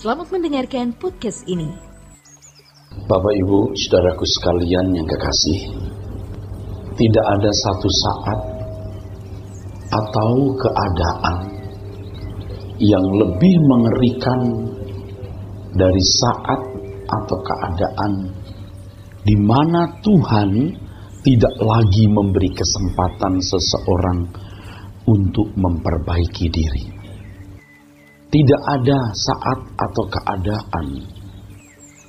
Selamat mendengarkan podcast ini. Bapak Ibu, saudaraku sekalian yang kekasih, tidak ada satu saat atau keadaan yang lebih mengerikan dari saat atau keadaan di mana Tuhan tidak lagi memberi kesempatan seseorang untuk memperbaiki diri. Tidak ada saat atau keadaan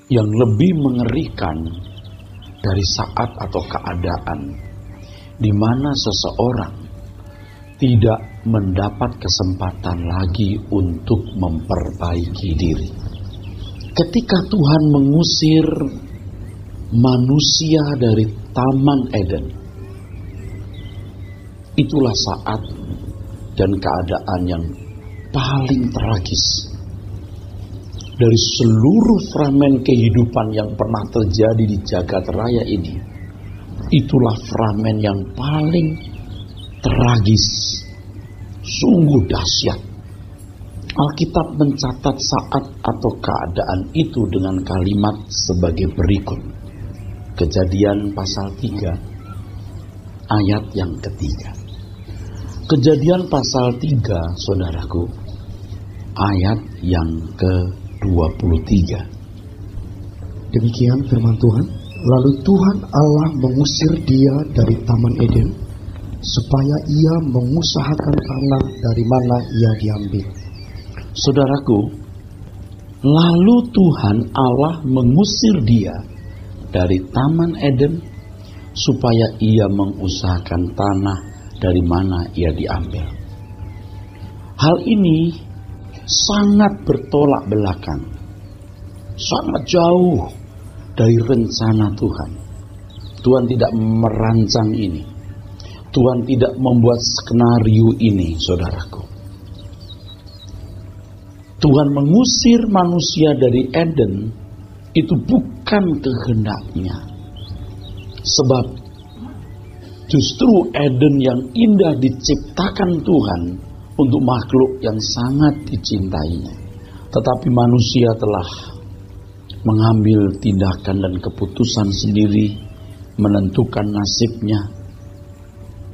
yang lebih mengerikan dari saat atau keadaan di mana seseorang tidak mendapat kesempatan lagi untuk memperbaiki diri. Ketika Tuhan mengusir manusia dari Taman Eden, itulah saat dan keadaan yang paling tragis dari seluruh fragmen kehidupan yang pernah terjadi di jagat raya ini. Itulah fragmen yang paling tragis, sungguh dahsyat. Alkitab mencatat saat atau keadaan itu dengan kalimat sebagai berikut. Kejadian pasal 3 ayat yang ketiga. Kejadian pasal 3, saudaraku, ayat yang ke-23. Demikian firman Tuhan. Lalu Tuhan Allah mengusir dia dari Taman Eden, supaya ia mengusahakan tanah dari mana ia diambil. Saudaraku, lalu Tuhan Allah mengusir dia dari Taman Eden, supaya ia mengusahakan tanah dari mana ia diambil. Hal ini sangat bertolak belakang, sangat jauh dari rencana Tuhan. Tuhan tidak merancang ini. Tuhan tidak membuat skenario ini, saudaraku. Tuhan mengusir manusia dari Eden itu bukan kehendaknya. Sebab justru Eden yang indah diciptakan Tuhan untuk makhluk yang sangat dicintainya. Tetapi manusia telah mengambil tindakan dan keputusan sendiri, menentukan nasibnya,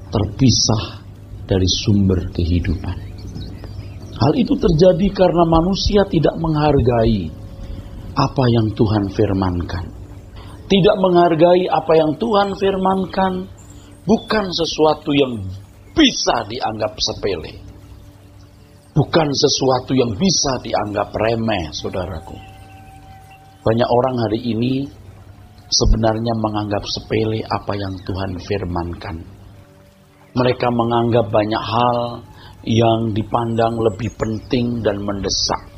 terpisah dari sumber kehidupan. Hal itu terjadi karena manusia tidak menghargai apa yang Tuhan firmankan. Tidak menghargai apa yang Tuhan firmankan bukan sesuatu yang bisa dianggap sepele. Bukan sesuatu yang bisa dianggap remeh, saudaraku. Banyak orang hari ini sebenarnya menganggap sepele apa yang Tuhan firmankan. Mereka menganggap banyak hal yang dipandang lebih penting dan mendesak.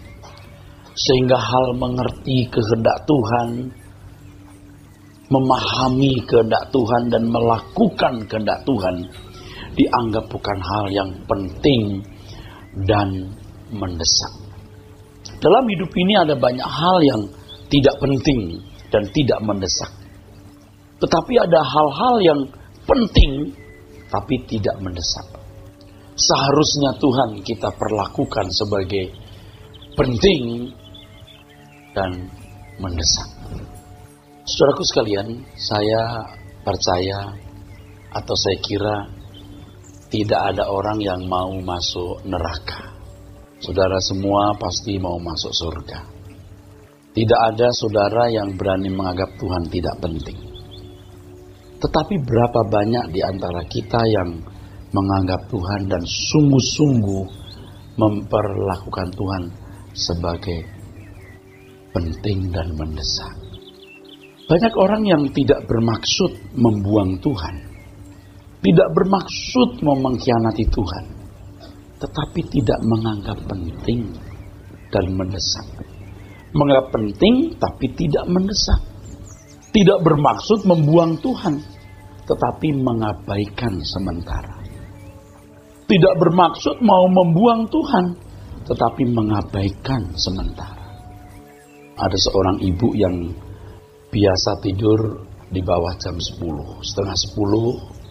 Sehingga hal mengerti kehendak Tuhan, memahami kehendak Tuhan dan melakukan kehendak Tuhan dianggap bukan hal yang penting dan mendesak. Dalam hidup ini ada banyak hal yang tidak penting dan tidak mendesak. Tetapi ada hal-hal yang penting tapi tidak mendesak. Seharusnya Tuhan kita perlakukan sebagai penting dan mendesak. Saudaraku sekalian, saya percaya atau saya kira tidak ada orang yang mau masuk neraka. Saudara semua pasti mau masuk surga. Tidak ada saudara yang berani menganggap Tuhan tidak penting. Tetapi berapa banyak di antara kita yang menganggap Tuhan dan sungguh-sungguh memperlakukan Tuhan sebagai penting dan mendesak. Banyak orang yang tidak bermaksud membuang Tuhan, tidak bermaksud mengkhianati Tuhan, tetapi tidak menganggap penting dan mendesak. Menganggap penting tapi tidak mendesak. Tidak bermaksud membuang Tuhan, tetapi mengabaikan sementara. Tidak bermaksud mau membuang Tuhan, tetapi mengabaikan sementara. Ada seorang ibu yang biasa tidur di bawah jam 10. Setengah 10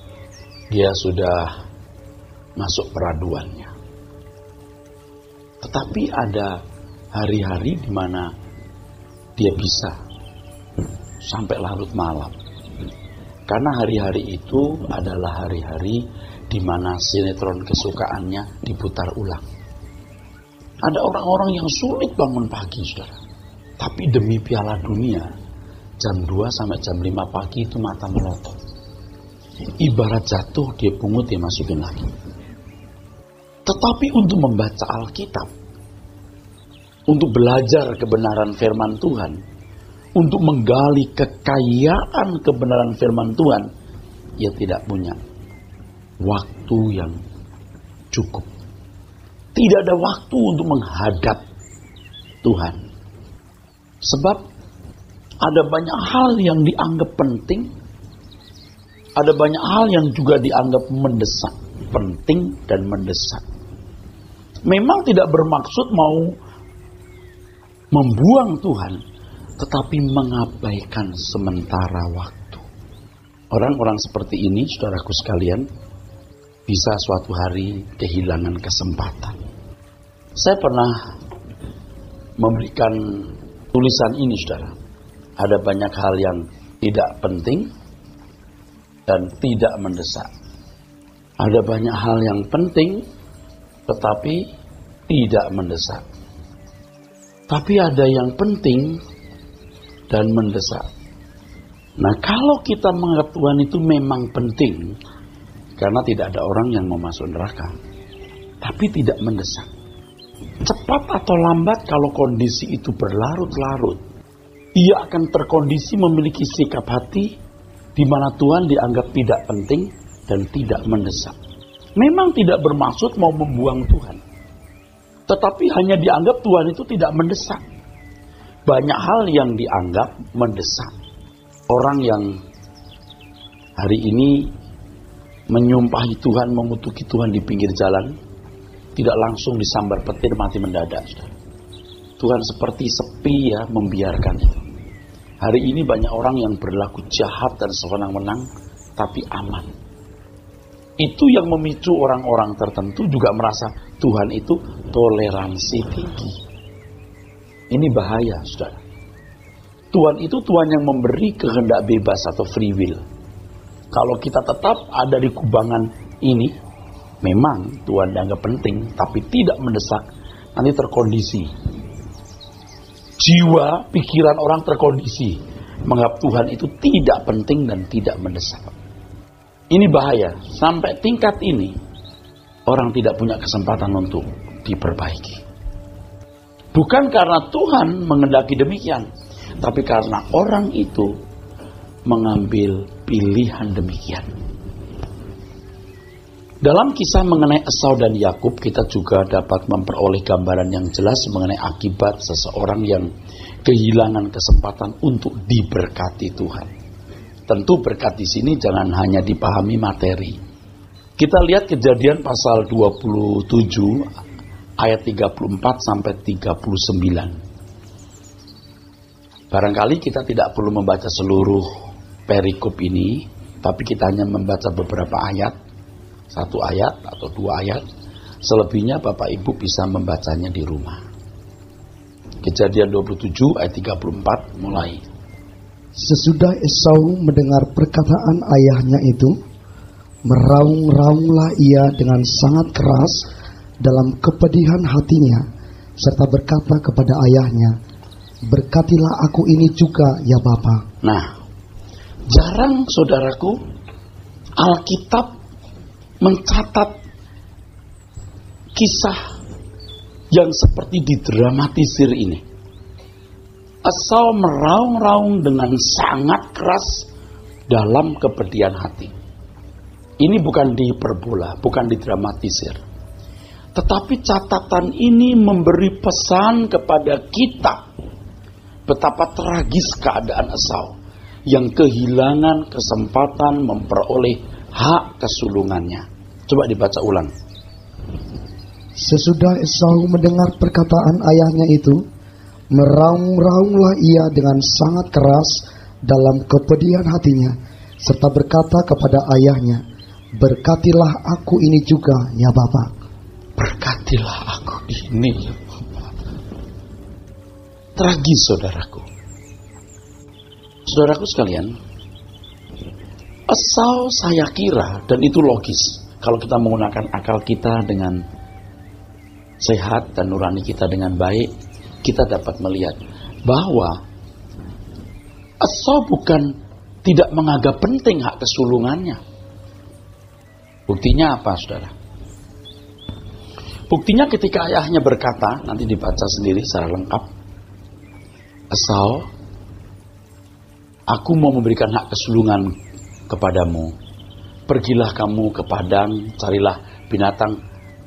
dia sudah masuk peraduannya. Tetapi ada hari-hari di mana dia bisa sampai larut malam. Karena hari-hari itu adalah hari-hari di mana sinetron kesukaannya diputar ulang. Ada orang-orang yang sulit bangun pagi, saudara. Tapi demi Piala Dunia, jam 2 sampai jam 5 pagi itu mata melotot. Ibarat jatuh, dia pungut, dia masukin lagi. Tetapi untuk membaca Alkitab, untuk belajar kebenaran firman Tuhan, untuk menggali kekayaan kebenaran firman Tuhan, ia tidak punya waktu yang cukup. Tidak ada waktu untuk menghadap Tuhan. Sebab ada banyak hal yang dianggap penting, ada banyak hal yang juga dianggap mendesak, penting dan mendesak. Memang tidak bermaksud mau membuang Tuhan, tetapi mengabaikan sementara waktu. Orang-orang seperti ini, saudaraku sekalian, bisa suatu hari kehilangan kesempatan. Saya pernah memberikan tulisan ini, saudara. Ada banyak hal yang tidak penting dan tidak mendesak. Ada banyak hal yang penting tetapi tidak mendesak. Tapi ada yang penting dan mendesak. Nah, kalau kita menganggap Tuhan itu memang penting, karena tidak ada orang yang mau masuk neraka, tapi tidak mendesak. Cepat atau lambat kalau kondisi itu berlarut-larut, ia akan terkondisi memiliki sikap hati di mana Tuhan dianggap tidak penting dan tidak mendesak. Memang tidak bermaksud mau membuang Tuhan, tetapi hanya dianggap Tuhan itu tidak mendesak. Banyak hal yang dianggap mendesak. Orang yang hari ini menyumpahi Tuhan, mengutuki Tuhan di pinggir jalan, tidak langsung disambar petir mati mendadak. Tuhan seperti sepi ya, membiarkan itu. Hari ini banyak orang yang berlaku jahat dan sewenang-wenang, tapi aman. Itu yang memicu orang-orang tertentu juga merasa Tuhan itu toleransi tinggi. Ini bahaya, saudara. Tuhan itu Tuhan yang memberi kehendak bebas atau free will. Kalau kita tetap ada di kubangan ini, memang Tuhan dianggap penting, tapi tidak mendesak, nanti terkondisi. Jiwa, pikiran orang terkondisi menganggap Tuhan itu tidak penting dan tidak mendesak. Ini bahaya. Sampai tingkat ini, orang tidak punya kesempatan untuk diperbaiki. Bukan karena Tuhan mengendaki demikian, tapi karena orang itu mengambil pilihan demikian. Dalam kisah mengenai Esau dan Yakub, kita juga dapat memperoleh gambaran yang jelas mengenai akibat seseorang yang kehilangan kesempatan untuk diberkati Tuhan. Tentu berkat di sini jangan hanya dipahami materi. Kita lihat Kejadian pasal 27 ayat 34 sampai 39. Barangkali kita tidak perlu membaca seluruh perikop ini, tapi kita hanya membaca beberapa ayat, 1 ayat atau 2 ayat. Selebihnya Bapak Ibu bisa membacanya di rumah. Kejadian 27 ayat 34 mulai. Sesudah Esau mendengar perkataan ayahnya itu, meraung-raunglah ia dengan sangat keras dalam kepedihan hatinya, serta berkata kepada ayahnya, "Berkatilah aku ini juga, ya Bapa." Nah, jarang saudaraku Alkitab mencatat kisah yang seperti didramatisir ini. Esau meraung-raung dengan sangat keras dalam kepedihan hati. Ini bukan diperbola, bukan didramatisir. Tetapi catatan ini memberi pesan kepada kita betapa tragis keadaan Esau yang kehilangan kesempatan memperoleh hak kesulungannya. Coba dibaca ulang. Sesudah Esau mendengar perkataan ayahnya itu, meraung-raunglah ia dengan sangat keras dalam kepedihan hatinya, serta berkata kepada ayahnya, "Berkatilah aku ini juga, ya Bapa." Berkatilah aku ini, ya Bapa. tragis, saudaraku. Saudaraku sekalian, Esau saya kira, dan itu logis, kalau kita menggunakan akal kita dengan sehat dan nurani kita dengan baik, kita dapat melihat bahwa Esau bukan tidak menganggap penting hak kesulungannya. Buktinya apa, saudara? Buktinya ketika ayahnya berkata, nanti dibaca sendiri secara lengkap, Esau, aku mau memberikan hak kesulungan kepadamu. Pergilah kamu ke padang, carilah binatang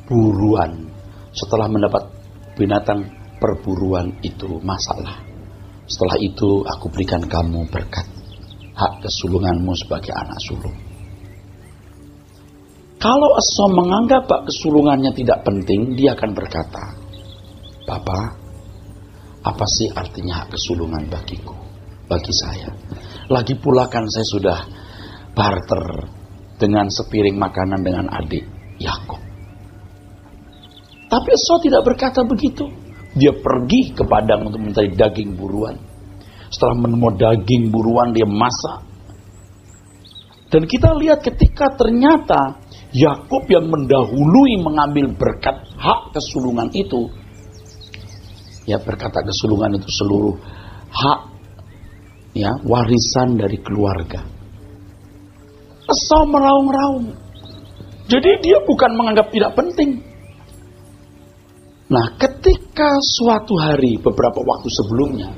buruan. Setelah mendapat binatang perburuan itu, masalah. Setelah itu aku berikan kamu berkat hak kesulunganmu sebagai anak sulung. Kalau Esau menganggap hak kesulungannya tidak penting, dia akan berkata, Papa, apa sih artinya hak kesulungan bagiku, bagi saya? Lagi pula kan saya sudah barter dengan sepiring makanan dengan adik Yakub. Tapi Esau tidak berkata begitu. Dia pergi ke padang untuk mencari daging buruan. Setelah menemukan daging buruan, dia masak. Dan kita lihat ketika ternyata Yakub yang mendahului mengambil berkat hak kesulungan itu. Ya, berkat hak kesulungan itu seluruh hak, ya, warisan dari keluarga. Esau meraung-raung. Jadi dia bukan menganggap tidak penting. Nah, ketika suatu hari beberapa waktu sebelumnya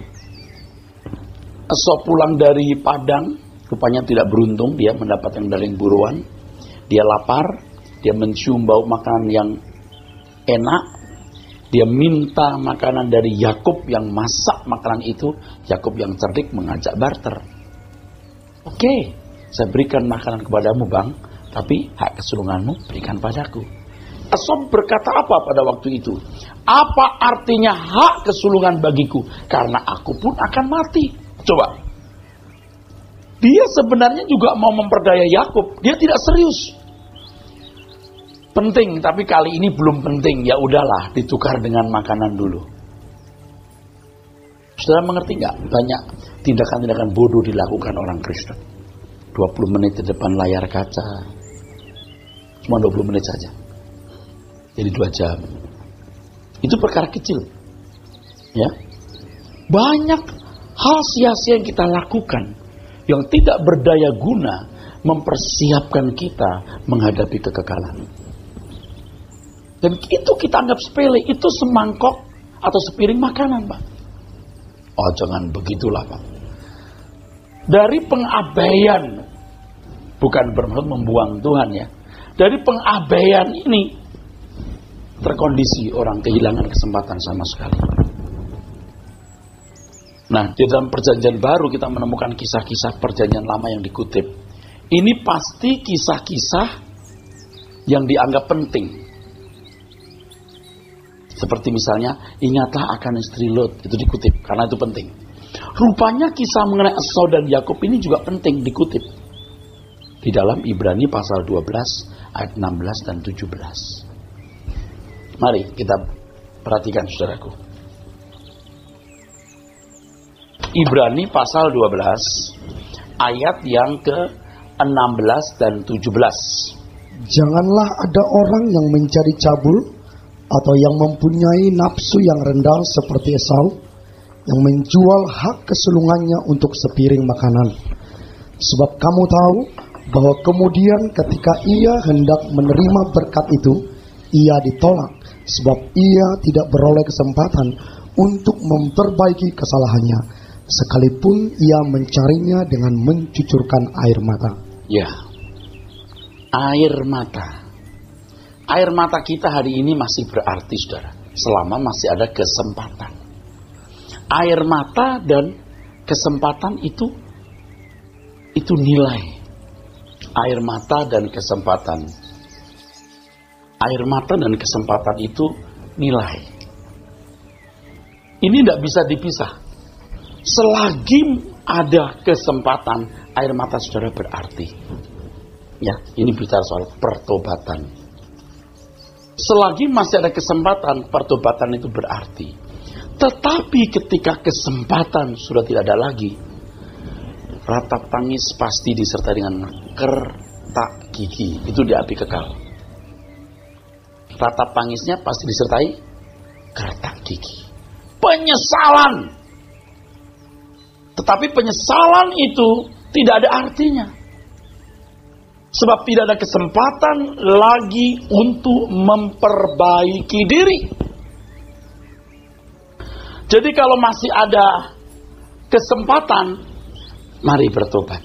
Esau pulang dari padang, rupanya tidak beruntung, dia mendapatkan daging buruan. Dia lapar, dia mencium bau makanan yang enak. Dia minta makanan dari Yakub yang masak makanan itu. Yakub yang cerdik mengajak barter. Oke, saya berikan makanan kepadamu, Bang, tapi hak kesulunganmu berikan padaku. Esau berkata apa pada waktu itu? Apa artinya hak kesulungan bagiku? Karena aku pun akan mati. Coba. Dia sebenarnya juga mau memperdaya Yakub. Dia tidak serius. Penting, tapi kali ini belum penting. Ya udahlah, ditukar dengan makanan dulu. Saudara mengerti nggak? Banyak tindakan-tindakan bodoh dilakukan orang Kristen. 20 menit di depan layar kaca. Cuma 20 menit saja. Jadi 2 jam. Itu perkara kecil. Ya. Banyak hal sia-sia yang kita lakukan yang tidak berdaya guna mempersiapkan kita menghadapi kekekalan. Dan itu kita anggap sepele, itu semangkok atau sepiring makanan, Pak. Oh, jangan begitulah, Pak. Dari pengabaian, bukan bermaksud membuang Tuhan ya. Dari pengabaian ini terkondisi orang kehilangan kesempatan sama sekali. Nah, di dalam perjanjian baru kita menemukan kisah-kisah perjanjian lama yang dikutip. Ini pasti kisah-kisah yang dianggap penting. Seperti misalnya, ingatlah akan istri Lot, itu dikutip karena itu penting. Rupanya kisah mengenai Esau dan Yakub ini juga penting dikutip. Di dalam Ibrani pasal 12 ayat 16 dan 17. Mari kita perhatikan, saudaraku. Ibrani pasal 12 ayat yang ke-16 dan 17. Janganlah ada orang yang mencari cabul atau yang mempunyai nafsu yang rendah seperti Esau, yang menjual hak kesulungannya untuk sepiring makanan. Sebab kamu tahu bahwa kemudian ketika ia hendak menerima berkat itu, ia ditolak. Sebab ia tidak beroleh kesempatan untuk memperbaiki kesalahannya, sekalipun ia mencarinya dengan mencucurkan air mata. Ya, air mata. Air mata kita hari ini masih berarti, saudara, selama masih ada kesempatan. Air mata dan kesempatan itu nilai. Air mata dan kesempatan. Air mata dan kesempatan itu nilai. Ini tidak bisa dipisah. Selagi ada kesempatan, air mata saudara berarti. Ya, ini bicara soal pertobatan. Selagi masih ada kesempatan, pertobatan itu berarti. Tetapi ketika kesempatan sudah tidak ada lagi, ratap tangis pasti disertai dengan kertak gigi. Itu di api kekal. Ratap tangisnya pasti disertai kertak gigi. Penyesalan. Tetapi penyesalan itu tidak ada artinya. Sebab tidak ada kesempatan lagi untuk memperbaiki diri. Jadi kalau masih ada kesempatan, mari bertobat.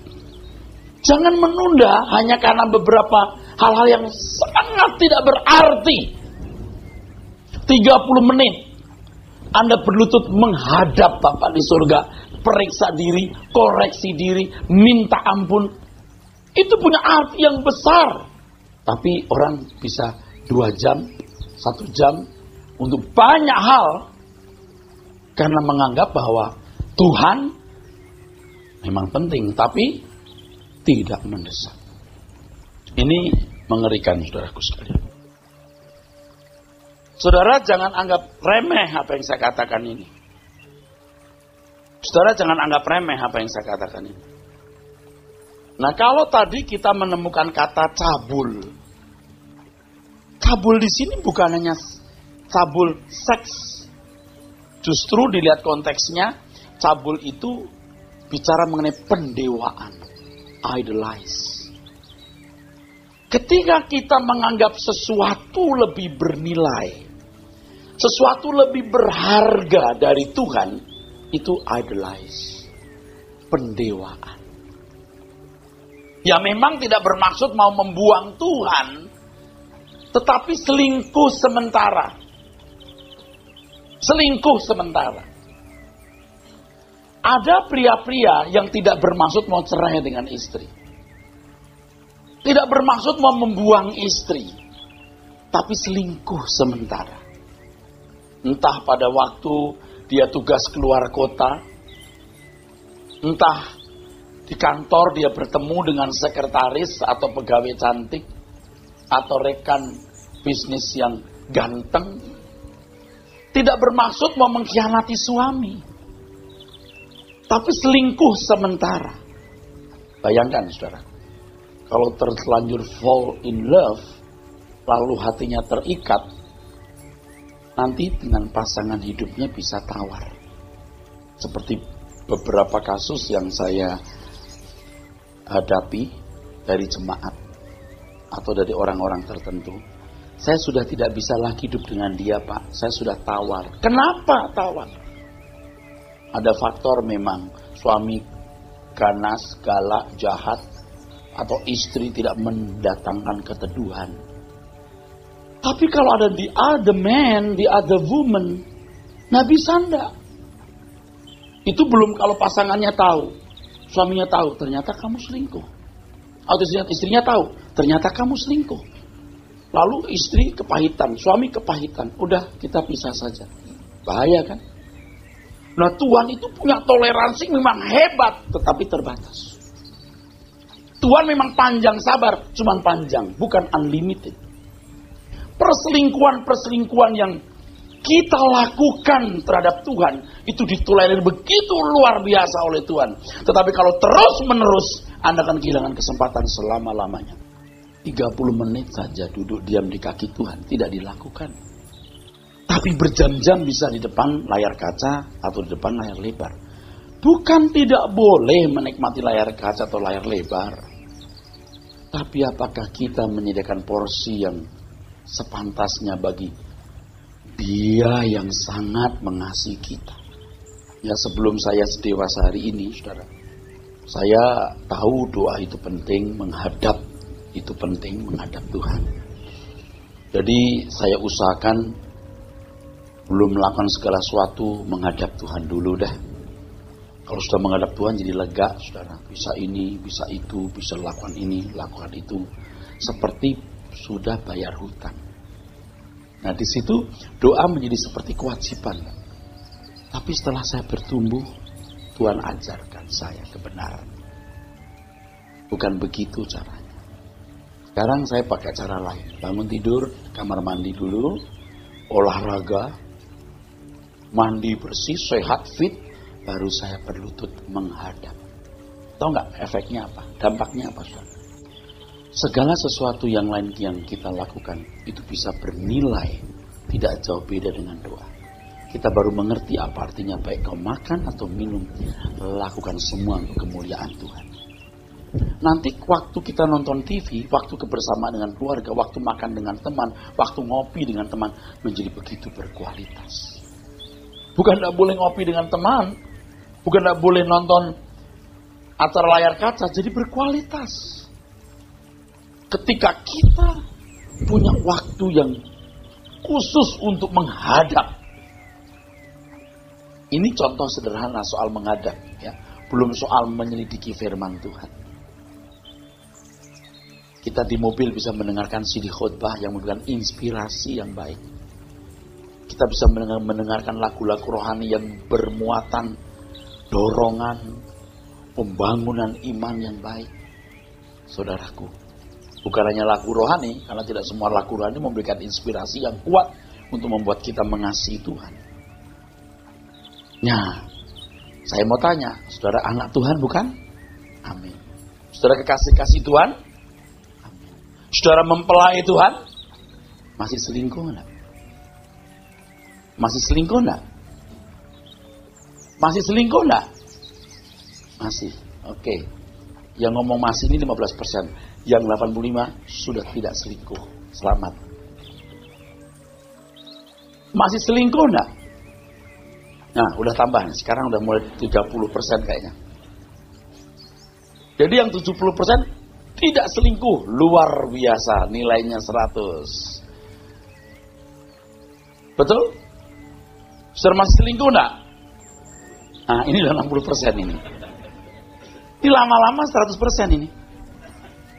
Jangan menunda hanya karena beberapa hal-hal yang sangat tidak berarti. 30 menit Anda berlutut menghadap Bapa di surga, periksa diri, koreksi diri, minta ampun. Itu punya arti yang besar. Tapi orang bisa 2 jam, 1 jam untuk banyak hal karena menganggap bahwa Tuhan memang penting, tapi tidak mendesak. Ini mengerikan, saudaraku sekalian. Saudara jangan anggap remeh apa yang saya katakan ini. Saudara jangan anggap remeh apa yang saya katakan ini. Nah, kalau tadi kita menemukan kata cabul. Cabul di sini bukan hanya cabul seks. Justru dilihat konteksnya, cabul itu bicara mengenai pendewaan. Idolize. Ketika kita menganggap sesuatu lebih bernilai, sesuatu lebih berharga dari Tuhan, itu idolize. Pendewaan. Ya memang tidak bermaksud mau membuang Tuhan, tetapi selingkuh sementara. Selingkuh sementara. Ada pria-pria yang tidak bermaksud mau cerai dengan istri. Tidak bermaksud mau membuang istri. Tapi selingkuh sementara. Entah pada waktu dia tugas keluar kota. Entah di kantor dia bertemu dengan sekretaris atau pegawai cantik. Atau rekan bisnis yang ganteng. Tidak bermaksud mau mengkhianati suami. Tapi selingkuh sementara. Bayangkan saudara. Kalau terlanjur fall in love. Lalu hatinya terikat. Nanti dengan pasangan hidupnya bisa tawar. Seperti beberapa kasus yang saya hadapi dari jemaat. Atau dari orang-orang tertentu. Saya sudah tidak bisa lagi hidup dengan dia, Pak. Saya sudah tawar. Kenapa tawar? Ada faktor memang. Suami ganas, galak, jahat. Atau istri tidak mendatangkan keteduhan. Tapi kalau ada the other man, the other woman. Nah bisa enggak? Itu belum kalau pasangannya tahu. Suaminya tahu, ternyata kamu selingkuh. Atau istrinya tahu, ternyata kamu selingkuh. Lalu istri kepahitan, suami kepahitan. Udah kita pisah saja. Bahaya kan? Nah Tuhan itu punya toleransi memang hebat. Tetapi terbatas. Tuhan memang panjang sabar. Cuman panjang, bukan unlimited. Perselingkuhan yang kita lakukan terhadap Tuhan. Itu ditolerir begitu luar biasa oleh Tuhan. Tetapi kalau terus menerus Anda akan kehilangan kesempatan selama-lamanya. 30 menit saja duduk diam di kaki Tuhan. Tidak dilakukan. Tapi berjam-jam bisa di depan layar kaca atau di depan layar lebar. Bukan tidak boleh menikmati layar kaca atau layar lebar. Tapi apakah kita menyediakan porsi yang sepantasnya bagi Dia yang sangat mengasihi kita. Ya sebelum saya sedewasa hari ini, saudara. Saya tahu doa itu penting, menghadap itu penting, menghadap Tuhan. Jadi saya usahakan belum melakukan segala sesuatu, menghadap Tuhan dulu dah. Kalau sudah menghadap Tuhan jadi lega, saudara. Bisa ini, bisa itu, bisa lakukan ini, lakukan itu. Seperti sudah bayar hutang. Nah di situ doa menjadi seperti kewajiban. Tapi setelah saya bertumbuh, Tuhan ajarkan saya kebenaran. Bukan begitu caranya. Sekarang saya pakai cara lain. Bangun tidur, kamar mandi dulu, olahraga, mandi bersih, sehat, fit, baru saya berlutut menghadap. Tahu nggak efeknya apa? Dampaknya apa, saudara? Segala sesuatu yang lain yang kita lakukan itu bisa bernilai tidak jauh beda dengan doa. Kita baru mengerti apa artinya baik kau makan atau minum, lakukan semua untuk kemuliaan Tuhan. Nanti waktu kita nonton TV, waktu kebersamaan dengan keluarga, waktu makan dengan teman, waktu ngopi dengan teman, menjadi begitu berkualitas. Bukan tidak boleh ngopi dengan teman, bukan tidak boleh nonton acara layar kaca, jadi berkualitas. Ketika kita punya waktu yang khusus untuk menghadap. Ini contoh sederhana soal menghadap, ya. Belum soal menyelidiki firman Tuhan. Kita di mobil bisa mendengarkan CD khotbah yang memberikan inspirasi yang baik. Kita bisa mendengarkan lagu-lagu rohani yang bermuatan dorongan, pembangunan iman yang baik. Saudaraku, bukan hanya lagu rohani, karena tidak semua lagu rohani memberikan inspirasi yang kuat untuk membuat kita mengasihi Tuhan. Nah, saya mau tanya, saudara anak Tuhan bukan? Amin. Saudara kekasih-kasih Tuhan? Amin. Saudara mempelai Tuhan? Masih selingkuh enggak? Masih selingkuh enggak? Masih selingkuh enggak? Masih, oke. Yang ngomong masih ini 15%. Yang 85 sudah tidak selingkuh. Selamat. Masih selingkuh enggak? Nah, udah tambah. Sekarang udah mulai 30% kayaknya. Jadi yang 70% tidak selingkuh. Luar biasa. Nilainya 100. Betul? Sudah masih selingkuh enggak? Nah, ini udah 60% ini. Ini lama-lama 100% ini.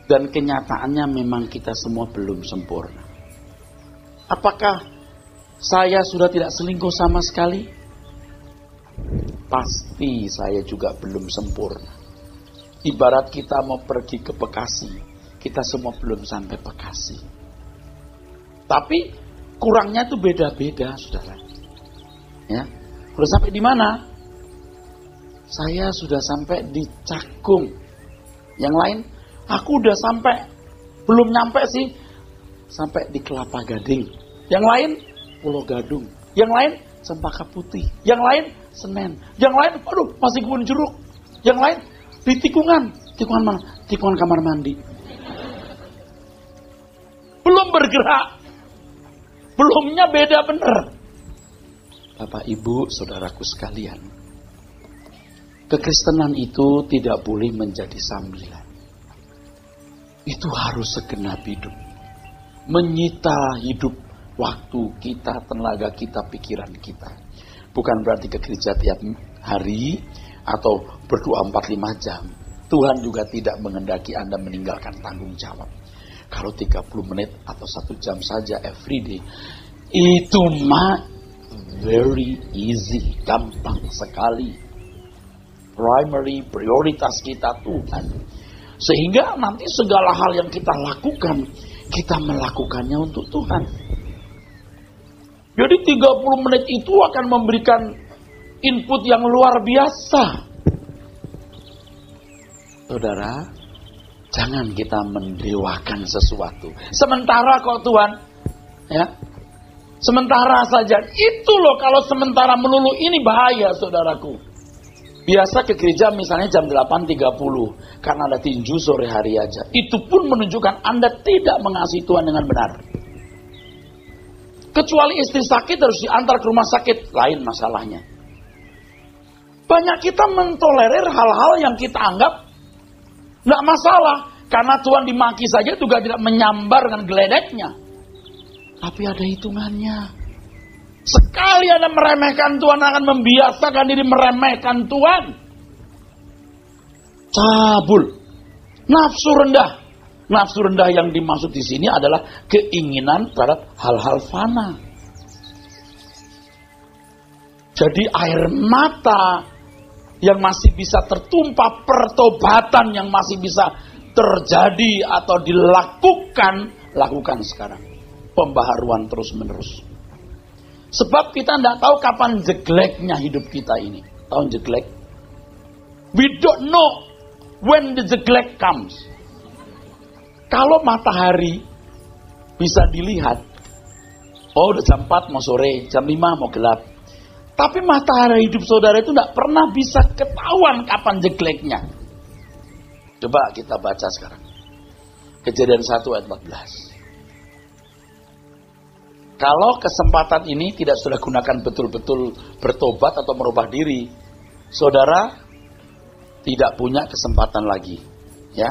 Dan kenyataannya memang kita semua belum sempurna. Apakah saya sudah tidak selingkuh sama sekali? Pasti saya juga belum sempurna. Ibarat kita mau pergi ke Bekasi, kita semua belum sampai Bekasi. Tapi kurangnya itu beda-beda, saudara. Ya, udah sampai di mana? Saya sudah sampai di Cakung. Yang lain, aku udah sampai, belum nyampe sih, sampai di Kelapa Gading. Yang lain, Pulau Gadung. Yang lain, Cempaka Putih. Yang lain, Senen. Yang lain, aduh, masih Kebun Jeruk. Yang lain, di Tikungan. Tikungan mana? Tikungan kamar mandi. Belum bergerak. Belumnya beda bener. Bapak, Ibu, saudaraku sekalian. Kekristenan itu tidak boleh menjadi sambilan. Itu harus segenap hidup. Menyita hidup, waktu kita, tenaga kita, pikiran kita. Bukan berarti ke gereja tiap hari atau berdoa 45 jam. Tuhan juga tidak menghendaki Anda meninggalkan tanggung jawab. Kalau 30 menit atau 1 jam saja everyday, itu very easy, gampang sekali. Primary prioritas kita Tuhan. Sehingga nanti segala hal yang kita lakukan, kita melakukannya untuk Tuhan. Jadi 30 menit itu akan memberikan input yang luar biasa. Saudara, jangan kita mendewakan sesuatu. Sementara kok Tuhan, ya. Sementara saja. Itu loh, kalau sementara melulu ini bahaya, saudaraku. Biasa ke gereja misalnya jam 8.30 karena ada tinju sore hari aja. Itu pun menunjukkan Anda tidak mengasihi Tuhan dengan benar. Kecuali istri sakit harus diantar ke rumah sakit, lain masalahnya. Banyak kita mentolerir hal-hal yang kita anggap tidak masalah. Karena Tuhan dimaki saja juga tidak menyambar dengan geledeknya. Tapi ada hitungannya. Sekali Anda meremehkan Tuhan, akan membiasakan diri meremehkan Tuhan. Cabul. Nafsu rendah. Nafsu rendah yang dimaksud di sini adalah keinginan terhadap hal-hal fana. Jadi air mata yang masih bisa tertumpah, pertobatan yang masih bisa terjadi atau dilakukan, lakukan sekarang. Pembaharuan terus-menerus. Sebab kita tidak tahu kapan jegleknya hidup kita ini. Tahu jeglek? We don't know when the jeglek comes. Kalau matahari bisa dilihat, oh udah jam 4 mau sore, jam 5 mau gelap. Tapi matahari hidup saudara itu tidak pernah bisa ketahuan kapan jegleknya. Coba kita baca sekarang. Kejadian 1 ayat 14. Kalau kesempatan ini tidak sudah gunakan betul-betul bertobat atau merubah diri, saudara tidak punya kesempatan lagi. Ya,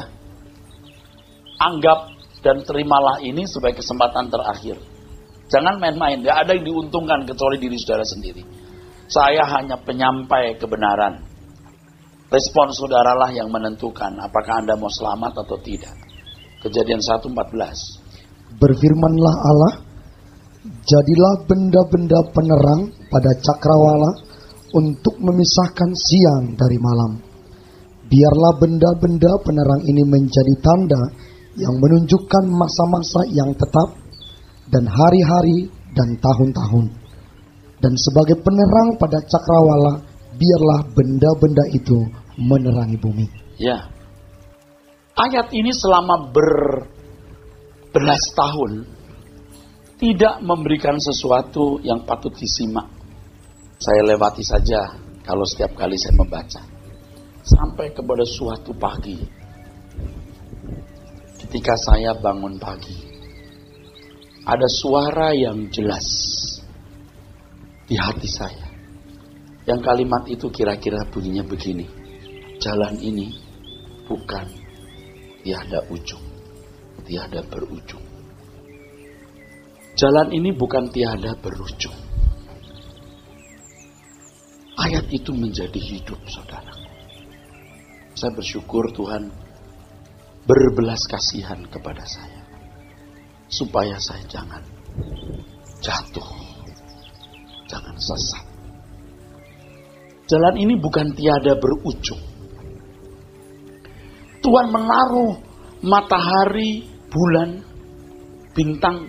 anggap dan terimalah ini sebagai kesempatan terakhir. Jangan main-main, tidak ada yang diuntungkan kecuali diri saudara sendiri. Saya hanya penyampai kebenaran. Respon saudaralah yang menentukan apakah Anda mau selamat atau tidak. Kejadian 1:14. Berfirmanlah Allah, jadilah benda-benda penerang pada cakrawala untuk memisahkan siang dari malam. Biarlah benda-benda penerang ini menjadi tanda yang menunjukkan masa-masa yang tetap dan hari-hari dan tahun-tahun. Dan sebagai penerang pada cakrawala, biarlah benda-benda itu menerangi bumi. Ya, ayat ini selama berbelas tahun tidak memberikan sesuatu yang patut disimak. Saya lewati saja kalau setiap kali saya membaca. Sampai kepada suatu pagi, ketika saya bangun pagi, ada suara yang jelas di hati saya. Yang kalimat itu kira-kira bunyinya begini. Jalan ini bukan tiada ujung, tiada berujung. Jalan ini bukan tiada berujung. Ayat itu menjadi hidup, saudara. Saya bersyukur Tuhan berbelas kasihan kepada saya. Supaya saya jangan jatuh. Jangan sesat. Jalan ini bukan tiada berujung. Tuhan menaruh matahari, bulan, bintang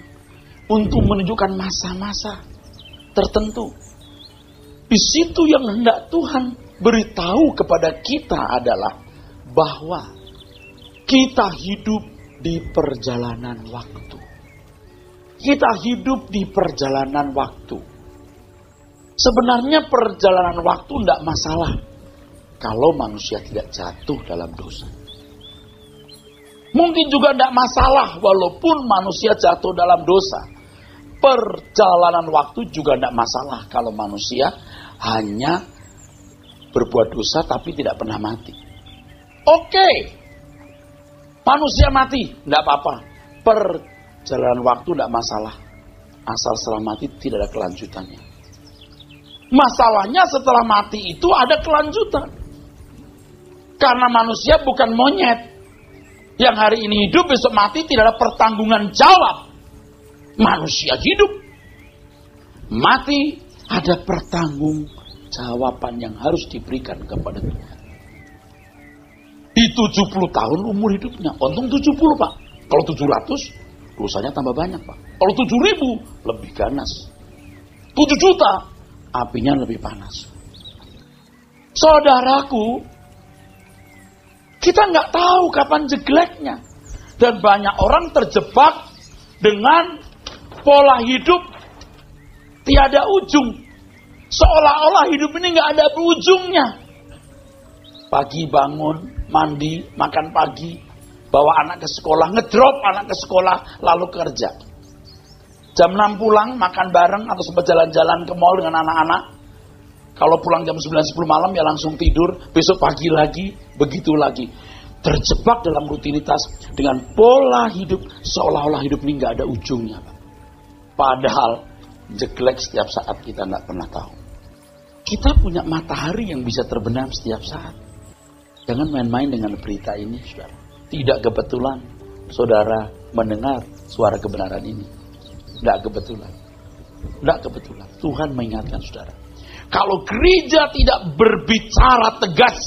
untuk menunjukkan masa-masa tertentu. Di situ yang hendak Tuhan beritahu kepada kita adalah bahwa kita hidup di perjalanan waktu. Kita hidup di perjalanan waktu. Sebenarnya perjalanan waktu tidak masalah kalau manusia tidak jatuh dalam dosa. Mungkin juga tidak masalah walaupun manusia jatuh dalam dosa. Perjalanan waktu juga tidak masalah kalau manusia hanya berbuat dosa tapi tidak pernah mati. Oke, manusia mati, tidak apa-apa. Perjalanan waktu tidak masalah. Asal setelah mati tidak ada kelanjutannya. Masalahnya setelah mati itu ada kelanjutan. Karena manusia bukan monyet. Yang hari ini hidup, besok mati, tidak ada pertanggungan jawab. Manusia hidup, mati, ada pertanggung jawaban yang harus diberikan kepada Tuhan. Di 70 tahun umur hidupnya. Untung 70 Pak. Kalau 700, dosanya tambah banyak Pak. Kalau 7.000, lebih ganas. 7 juta, apinya lebih panas. Saudaraku, kita nggak tahu kapan jegleknya. Dan banyak orang terjebak dengan pola hidup tiada ujung. Seolah-olah hidup ini nggak ada ujungnya. Pagi bangun, mandi, makan pagi, bawa anak ke sekolah, ngedrop anak ke sekolah, lalu kerja. Jam 6 pulang, makan bareng atau sempat jalan-jalan ke mall dengan anak-anak. Kalau pulang jam 9-10 malam ya langsung tidur, besok pagi lagi, begitu lagi. Terjebak dalam rutinitas dengan pola hidup, seolah-olah hidup ini nggak ada ujungnya. Padahal jeglek setiap saat kita nggak pernah tahu. Kita punya matahari yang bisa terbenam setiap saat. Jangan main-main dengan berita ini, saudara. Tidak kebetulan saudara mendengar suara kebenaran ini. Tidak kebetulan. Tidak kebetulan. Tuhan mengingatkan saudara. Kalau gereja tidak berbicara tegas,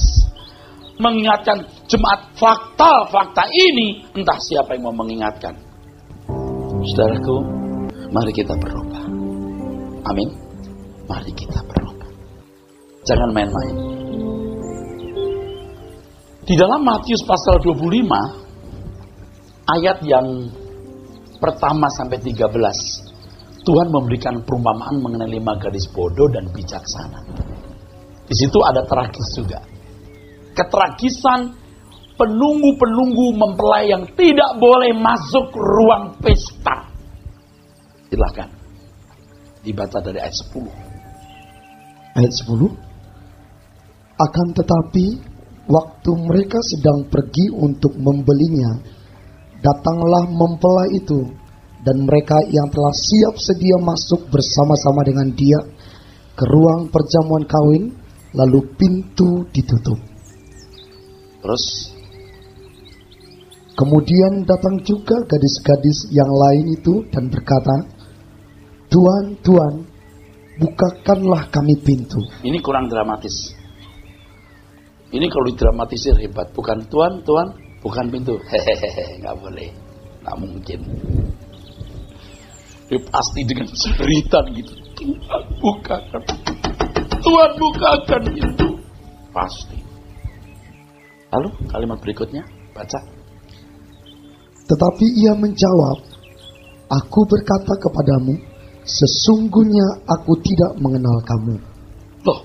mengingatkan jemaat fakta-fakta ini, entah siapa yang mau mengingatkan. Saudaraku, mari kita berubah. Amin. Mari kita berdoa. Jangan main-main. Di dalam Matius pasal 25, ayat yang pertama sampai 13, Tuhan memberikan perumpamaan mengenai 5 gadis bodoh dan bijaksana. Di situ ada tragis juga. Ketragisan penunggu-penunggu mempelai yang tidak boleh masuk ruang pesta. Silakan dibaca dari ayat 10. Ayat 10. Akan tetapi waktu mereka sedang pergi untuk membelinya, datanglah mempelai itu, dan mereka yang telah siap sedia masuk bersama-sama dengan dia ke ruang perjamuan kawin, lalu pintu ditutup. Terus kemudian datang juga gadis-gadis yang lain itu dan berkata, Tuan, Tuan, bukakanlah kami pintu. ini kurang dramatis. Ini kalau didramatisir hebat. Bukan Tuan, Tuan, bukan pintu. Hehehe, nggak boleh, nggak mungkin. Dia pasti dengan cerita gitu. Tuhan bukakan, Tuhan bukakan pintu. Pasti. Lalu kalimat berikutnya, baca. Tetapi ia menjawab, aku berkata kepadamu, sesungguhnya aku tidak mengenal kamu. Loh,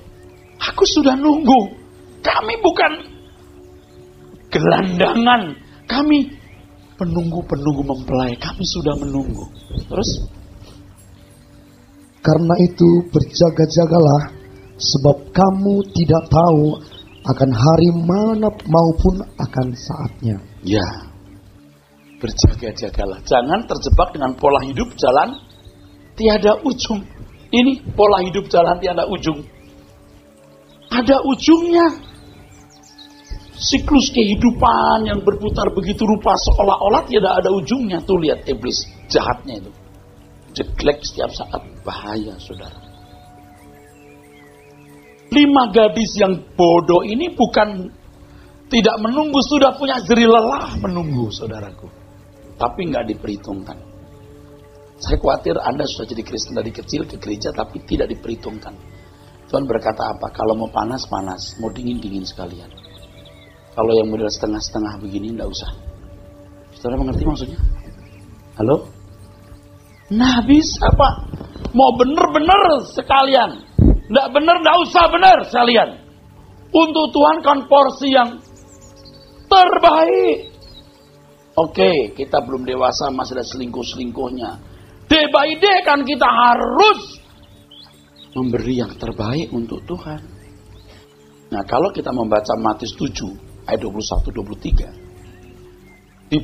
aku sudah nunggu. Kami bukan gelandangan. Kami penunggu-penunggu mempelai. Kami sudah menunggu. Terus? Karena itu berjaga-jagalah, sebab kamu tidak tahu akan hari mana maupun akan saatnya. Ya, berjaga-jagalah. Jangan terjebak dengan pola hidup jalan tiada ujung. Ini pola hidup jalan tiada ujung. Ada ujungnya. Siklus kehidupan yang berputar begitu rupa seolah-olah tidak ada ujungnya. Tuh lihat iblis jahatnya itu. Jeglek setiap saat. Bahaya, saudara. 5 gadis yang bodoh ini bukan tidak menunggu, sudah punya jeri lelah menunggu, saudaraku. Tapi nggak diperhitungkan. Saya khawatir Anda sudah jadi Kristen dari kecil ke gereja tapi tidak diperhitungkan. Tuhan berkata apa? Kalau mau panas, panas. Mau dingin, dingin sekalian. Kalau yang model setengah-setengah begini, enggak usah. Saudara mengerti maksudnya? Halo? Nah bisa Pak. Mau bener-bener sekalian. Enggak bener, enggak usah bener sekalian. Untuk Tuhan kan porsi yang terbaik. Oke, kita belum dewasa, masih ada selingkuh-selingkuhnya. Day by day kan kita harus memberi yang terbaik untuk Tuhan. Nah kalau kita membaca Matius 7 ayat 21-23, di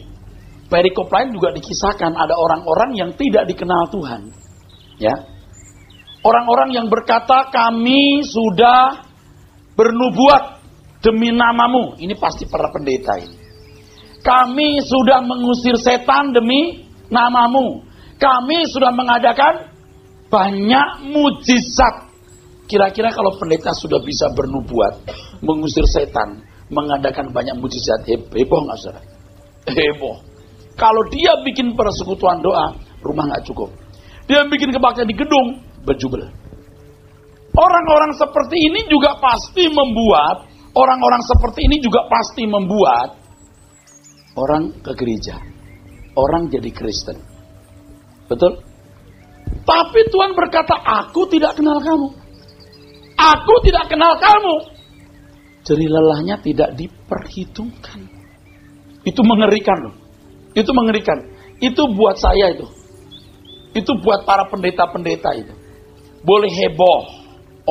perikop lain juga dikisahkan ada orang-orang yang tidak dikenal Tuhan, ya, orang-orang yang berkata kami sudah bernubuat demi namamu. Ini pasti para pendeta ini. Kami sudah mengusir setan demi namamu. Kami sudah mengadakan banyak mujizat. Kira-kira kalau pendeta sudah bisa bernubuat, mengusir setan, mengadakan banyak mujizat, heboh nggak saudara? Heboh. Kalau dia bikin persekutuan doa, rumah nggak cukup. Dia bikin kebaktian di gedung, berjubel. Orang-orang seperti ini juga pasti membuat, orang-orang seperti ini juga pasti membuat orang ke gereja, orang jadi Kristen. Betul? Tapi Tuhan berkata, aku tidak kenal kamu. Aku tidak kenal kamu. Jeri lelahnya tidak diperhitungkan. Itu mengerikan loh. Itu mengerikan. Itu buat saya itu. Itu buat para pendeta-pendeta itu. Boleh heboh.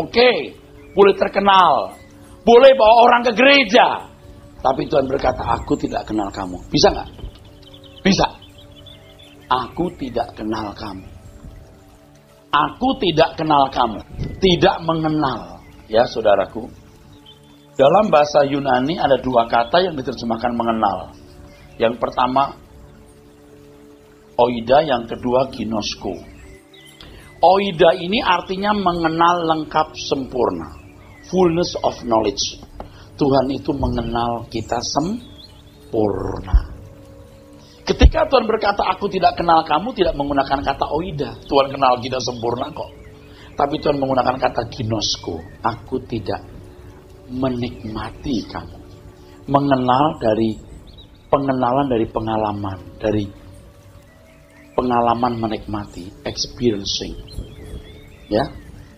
Oke. Boleh terkenal. Boleh bawa orang ke gereja. Tapi Tuhan berkata, aku tidak kenal kamu. Bisa nggak? Bisa. Aku tidak kenal kamu. Aku tidak kenal kamu. Tidak mengenal. Ya saudaraku. Dalam bahasa Yunani ada 2 kata yang diterjemahkan mengenal. Yang pertama, oida, yang kedua, ginosko. Oida ini artinya mengenal lengkap sempurna. Fullness of knowledge. Tuhan itu mengenal kita sempurna. Ketika Tuhan berkata, aku tidak kenal kamu, tidak menggunakan kata oida. Tuhan kenal kita sempurna kok. Tapi Tuhan menggunakan kata ginosko. Aku tidak menikmati kamu. Pengenalan dari pengalaman. Dari pengalaman menikmati. Experiencing. Ya,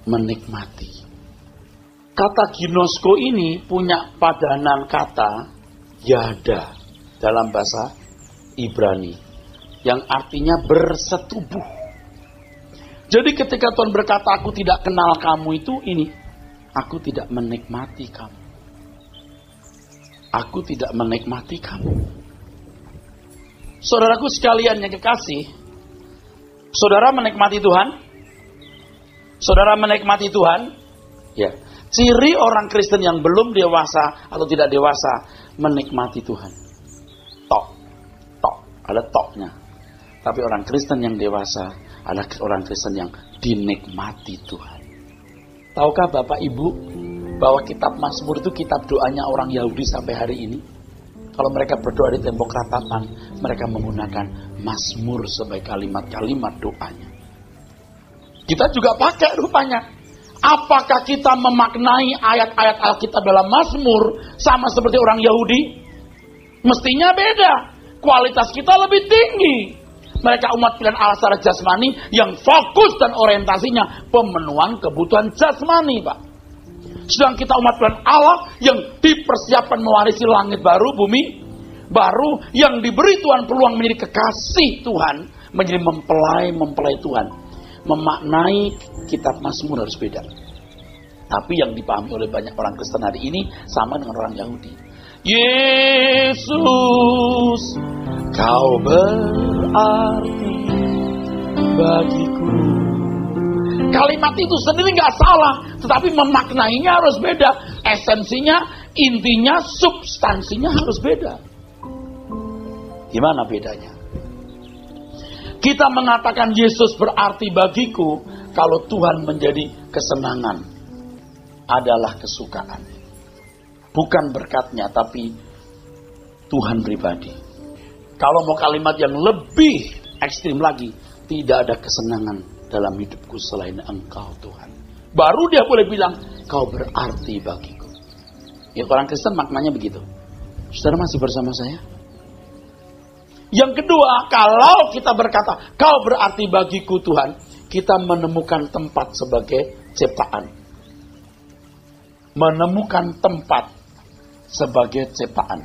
menikmati. Kata ginosko ini punya padanan kata yada dalam bahasa Ibrani. Yang artinya bersetubuh. Jadi ketika Tuhan berkata, aku tidak kenal kamu itu ini. Aku tidak menikmati kamu. Aku tidak menikmati kamu. Saudaraku sekalian yang kekasih. Saudara menikmati Tuhan? Saudara menikmati Tuhan? Ya. Ciri orang Kristen yang belum dewasa atau tidak dewasa menikmati Tuhan. Tok. Ada toknya. Tapi orang Kristen yang dewasa adalah orang Kristen yang dinikmati Tuhan. Tahukah Bapak Ibu bahwa kitab Mazmur itu kitab doanya orang Yahudi sampai hari ini? Kalau mereka berdoa di tembok ratapan, mereka menggunakan Mazmur sebagai kalimat-kalimat doanya. Kita juga pakai rupanya. Apakah kita memaknai ayat-ayat Alkitab dalam Mazmur sama seperti orang Yahudi? Mestinya beda. Kualitas kita lebih tinggi. Mereka umat pilihan Allah secara jasmani yang fokus dan orientasinya pemenuhan kebutuhan jasmani, Pak. Sedang kita umat pilihan Allah yang dipersiapkan mewarisi langit baru, bumi baru, yang diberi Tuhan peluang menjadi kekasih Tuhan, menjadi mempelai Tuhan. Memaknai kitab Mazmur harus beda. Tapi yang dipahami oleh banyak orang Kristen hari ini sama dengan orang Yahudi. Yesus, kau berarti bagiku. Kalimat itu sendiri gak salah, tetapi memaknainya harus beda. Esensinya, intinya, substansinya harus beda. Gimana bedanya? Kita mengatakan Yesus berarti bagiku kalau Tuhan menjadi kesenangan, adalah kesukaan. Bukan berkatnya, tapi Tuhan pribadi. Kalau mau kalimat yang lebih ekstrim lagi, tidak ada kesenangan dalam hidupku selain Engkau Tuhan. Baru dia boleh bilang, kau berarti bagiku. Ya, orang Kristen maknanya begitu. Saudara masih bersama saya? Yang kedua, kalau kita berkata, kau berarti bagiku Tuhan, kita menemukan tempat sebagai ciptaan. Menemukan tempat sebagai ciptaan.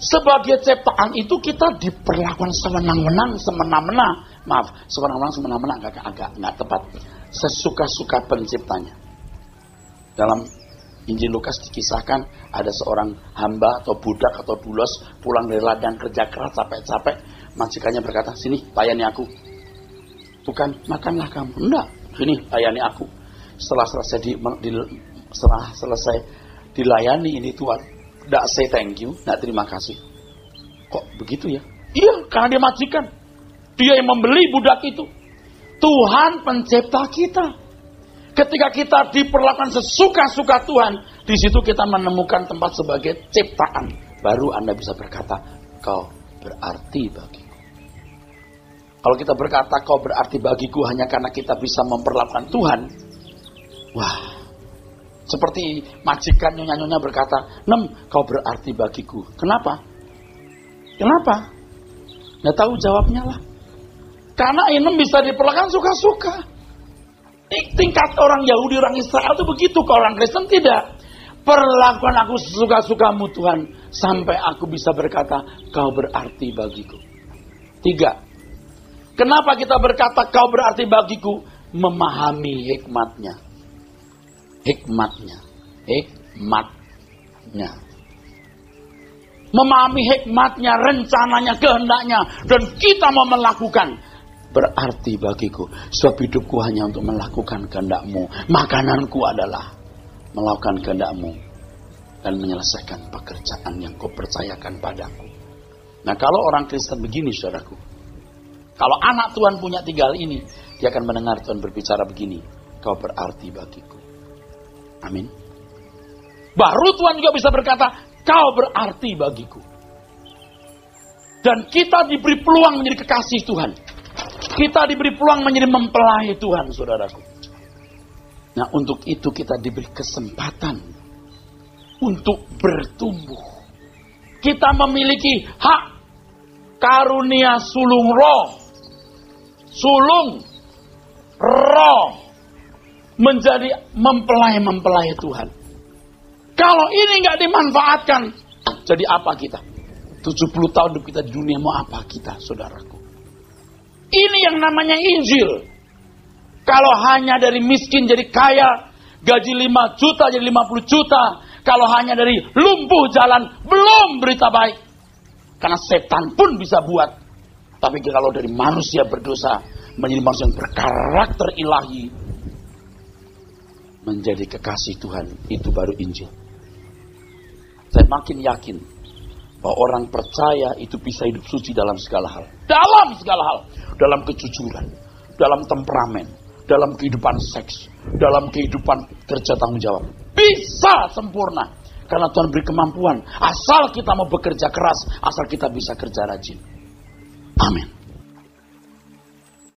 Sebagai ciptaan itu kita diperlakukan sewenang-wenang, semena-mena. Maaf, sewenang-wenang, semena-mena agak nggak tepat. Sesuka-suka penciptanya. Dalam Injil Lukas dikisahkan ada seorang hamba atau budak atau bulos pulang dari ladang kerja keras capek-capek, majikannya berkata, sini layani aku. Bukan makanlah kamu, enggak, sini layani aku. Setelah selesai dilayani ini Tuhan, enggak say thank you, enggak terima kasih. Kok begitu ya? Iya, karena dia majikan. Dia yang membeli budak itu. Tuhan pencipta kita. Ketika kita diperlakukan sesuka-suka Tuhan, di situ kita menemukan tempat sebagai ciptaan. Baru Anda bisa berkata, kau berarti bagiku. Kalau kita berkata, kau berarti bagiku hanya karena kita bisa memperlakukan Tuhan, wah, seperti majikan nyonya-nyonya berkata, kau berarti bagiku. Kenapa? Kenapa? Nggak tahu jawabnya lah. Karena Inem bisa diperlakukan suka-suka. Tingkat orang Yahudi, orang Israel itu begitu. Kalau orang Kristen tidak. Perlakukan aku sesuka-sukamu Tuhan. Sampai aku bisa berkata, kau berarti bagiku. 3. Kenapa kita berkata kau berarti bagiku? Memahami hikmatnya. Hikmatnya. Memahami hikmatnya, rencananya, kehendaknya. Dan kita mau melakukan. Berarti bagiku, sebab hidupku hanya untuk melakukan kehendak-Mu. Makananku adalah melakukan kehendak-Mu dan menyelesaikan pekerjaan yang Kau percayakan padaku. Nah, kalau orang Kristen begini, saudaraku, kalau anak Tuhan punya 3 hal ini, dia akan mendengar Tuhan berbicara begini, kau berarti bagiku. Amin. Baru Tuhan juga bisa berkata, kau berarti bagiku. Dan kita diberi peluang menjadi kekasih Tuhan. Kita diberi peluang menjadi mempelai Tuhan, saudaraku. Nah, untuk itu kita diberi kesempatan untuk bertumbuh. Kita memiliki hak karunia sulung roh. Sulung roh menjadi mempelai-mempelai Tuhan. Kalau ini nggak dimanfaatkan, jadi apa kita? 70 tahun hidup kita di dunia, mau apa kita, saudaraku? Ini yang namanya Injil. Kalau hanya dari miskin jadi kaya, gaji 5 juta jadi 50 juta, kalau hanya dari lumpuh jalan, belum berita baik. Karena setan pun bisa buat. Tapi kalau dari manusia berdosa, menjadi manusia yang berkarakter ilahi, menjadi kekasih Tuhan, itu baru Injil. Saya makin yakin bahwa orang percaya itu bisa hidup suci dalam segala hal. Dalam segala hal. Dalam kejujuran, dalam temperamen, dalam kehidupan seks, dalam kehidupan kerja tanggung jawab. Bisa sempurna. Karena Tuhan beri kemampuan. Asal kita mau bekerja keras, asal kita bisa kerja rajin. Amin.